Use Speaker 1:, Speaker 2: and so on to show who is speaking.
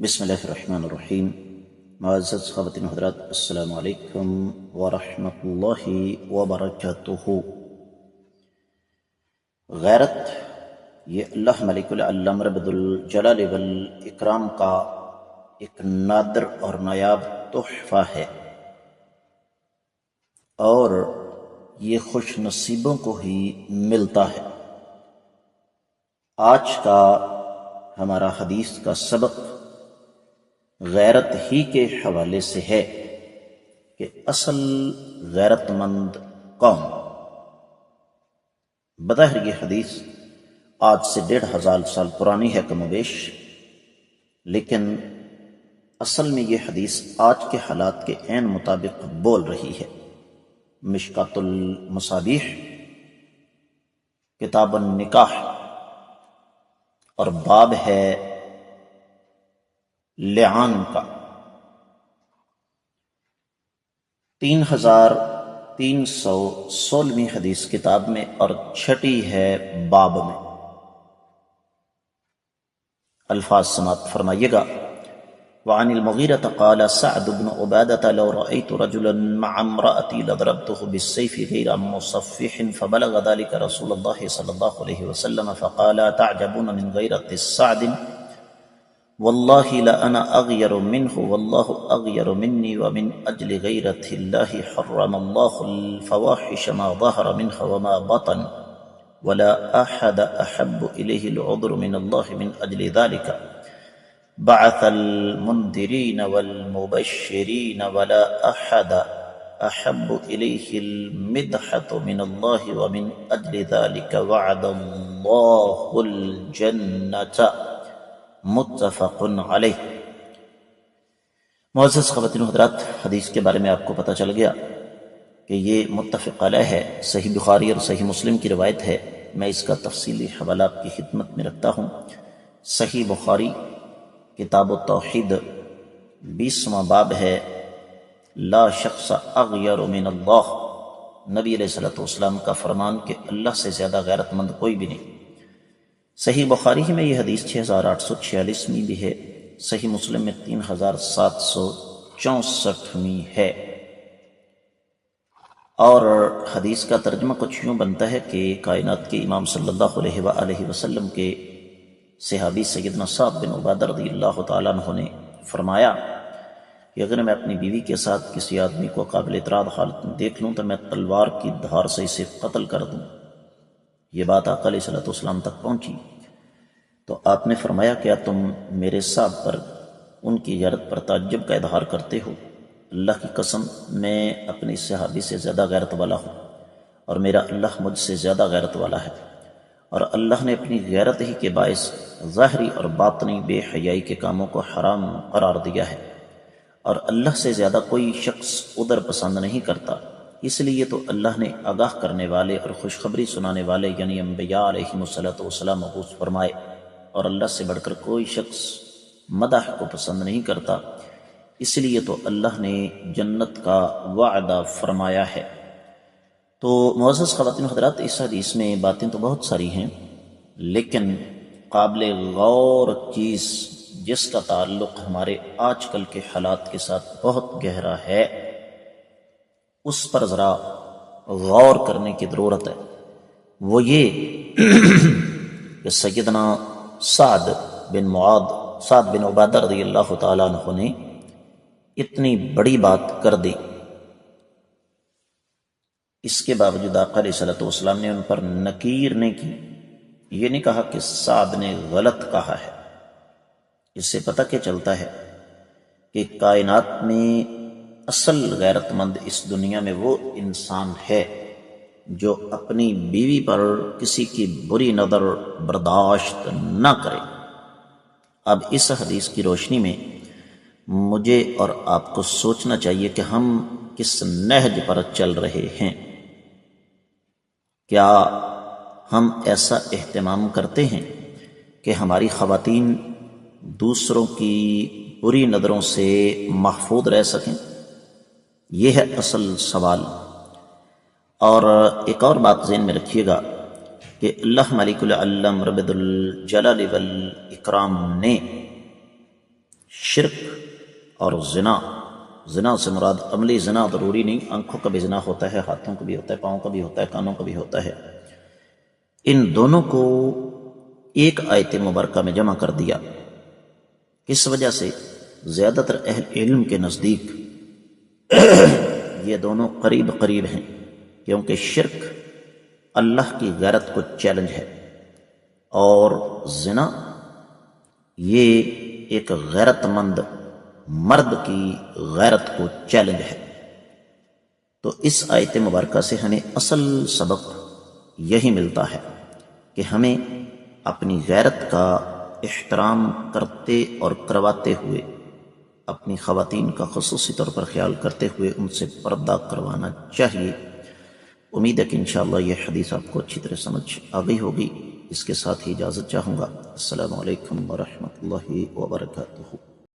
Speaker 1: بسم اللہ الرحمن الرحیم۔ معزز خواتین و حضرات، السلام علیکم ورحمۃ اللہ وبرکاتہ۔ غیرت یہ اللہ ملک العلم رب الجلال والاکرام کا ایک نادر اور نایاب تحفہ ہے، اور یہ خوش نصیبوں کو ہی ملتا ہے۔ آج کا ہمارا حدیث کا سبق غیرت ہی کے حوالے سے ہے کہ اصل غیرت مند کون؟ بظاہر یہ حدیث آج سے 1500 سال پرانی ہے کم و بیش، لیکن اصل میں یہ حدیث آج کے حالات کے عین مطابق بول رہی ہے۔ مشکات المصابیح کتاب النکاح اور باب ہے لعان کا، 3316ویں حدیث کتاب میں اور 6 ہے باب میں۔ الفاظ سماعت فرمائیے گا۔ وعن المغیرة قال سعد بن عبادة لو رأيت رجلا مع امرأتي لضربته بالسيف غير مصفح فبلغ ذلك رسول الله صلى الله عليه وسلم فقال تعجبون من غيرة السعد والله لأنا أغير منه والله أغير مني ومن أجل غيرة الله حرم الله الفواحش ما ظهر منها وما بطن ولا أحد أحب إليه العذر من الله من أجل ذلك بعث المنذرين والمبشرين ولا أحد أحب إليه المدحة من الله ومن أجل ذلك وعد الله الجنة متفق علیہ۔ معزز خواتین و حضرات، حدیث کے بارے میں آپ کو پتہ چل گیا کہ یہ متفق علیہ ہے، صحیح بخاری اور صحیح مسلم کی روایت ہے۔ میں اس کا تفصیلی حوالہ آپ کی خدمت میں رکھتا ہوں۔ صحیح بخاری کتاب التوحید 20واں باب ہے لا شخص اغیر من اللہ، نبی علیہ الصلوۃ والسلام کا فرمان کہ اللہ سے زیادہ غیرت مند کوئی بھی نہیں۔ صحیح بخاری ہی میں یہ حدیث 6846ویں بھی ہے، صحیح مسلم میں 3764ویں ہے، اور حدیث کا ترجمہ کچھ یوں بنتا ہے کہ کائنات کے امام صلی اللہ علیہ وآلہ وسلم کے صحابی سیدنا سعد بن عبادہ رضی اللہ تعالیٰ عنہ نے فرمایا کہ اگر میں اپنی بیوی کے ساتھ کسی آدمی کو قابل اعتراض حالت میں دیکھ لوں تو میں تلوار کی دھار سے اسے قتل کر دوں۔ یہ بات آقا علیہ الصلوۃ والسلام تک پہنچی تو آپ نے فرمایا کیا تم میرے صاحب پر ان کی غیرت پر تعجب کا اظہار کرتے ہو؟ اللہ کی قسم میں اپنی صحابی سے زیادہ غیرت والا ہوں، اور میرا اللہ مجھ سے زیادہ غیرت والا ہے، اور اللہ نے اپنی غیرت ہی کے باعث ظاہری اور باطنی بے حیائی کے کاموں کو حرام قرار دیا ہے، اور اللہ سے زیادہ کوئی شخص ادھر پسند نہیں کرتا۔ اس لیے تو اللہ نے آگاہ کرنے والے اور خوشخبری سنانے والے یعنی انبیاء علیہم الصلوۃ والسلام مبعوث فرمائے، اور اللہ سے بڑھ کر کوئی شخص مدح کو پسند نہیں کرتا، اس لیے تو اللہ نے جنت کا وعدہ فرمایا ہے۔ تو معزز خواتین و حضرات، اس حدیث میں باتیں تو بہت ساری ہیں، لیکن قابل غور چیز جس کا تعلق ہمارے آج کل کے حالات کے ساتھ بہت گہرا ہے، اس پر ذرا غور کرنے کی ضرورت ہے۔ وہ یہ کہ سیدنا سعد بن عبادہ رضی اللہ تعالیٰ عنہ نے اتنی بڑی بات کر دی، اس کے باوجود آقا علیہ الصلوۃ والسلام نے ان پر نکیر نہیں کی۔ یہ نہیں کہا کہ سعد نے غلط کہا ہے۔ اس سے پتہ کیا چلتا ہے کہ کائنات میں اصل غیرت مند اس دنیا میں وہ انسان ہے جو اپنی بیوی پر کسی کی بری نظر برداشت نہ کرے۔ اب اس حدیث کی روشنی میں مجھے اور آپ کو سوچنا چاہیے کہ ہم کس نہج پر چل رہے ہیں۔ کیا ہم ایسا اہتمام کرتے ہیں کہ ہماری خواتین دوسروں کی بری نظروں سے محفوظ رہ سکیں؟ یہ ہے اصل سوال۔ اور ایک اور بات ذہن میں رکھیے گا کہ اللہ ملک العلم رب الجلال والاکرام نے شرک اور زنا، زنا سے مراد عملی زنا ضروری نہیں، آنکھوں کا بھی زنا ہوتا ہے، ہاتھوں کا بھی ہوتا ہے، پاؤں کا بھی ہوتا ہے، کانوں کا بھی ہوتا ہے، ان دونوں کو ایک آیت مبارکہ میں جمع کر دیا۔ کس وجہ سے؟ زیادہ تر اہل علم کے نزدیک یہ دونوں قریب قریب ہیں، کیونکہ شرک اللہ کی غیرت کو چیلنج ہے، اور زنا یہ ایک غیرت مند مرد کی غیرت کو چیلنج ہے۔ تو اس آیت مبارکہ سے ہمیں اصل سبق یہی ملتا ہے کہ ہمیں اپنی غیرت کا احترام کرتے اور کرواتے ہوئے، اپنی خواتین کا خصوصی طور پر خیال کرتے ہوئے ان سے پردہ کروانا چاہیے۔ امید ہے کہ انشاءاللہ یہ حدیث آپ کو اچھی طرح سمجھ آ گئی ہوگی۔ اس کے ساتھ ہی اجازت چاہوں گا۔ السلام علیکم ورحمۃ اللہ وبرکاتہ۔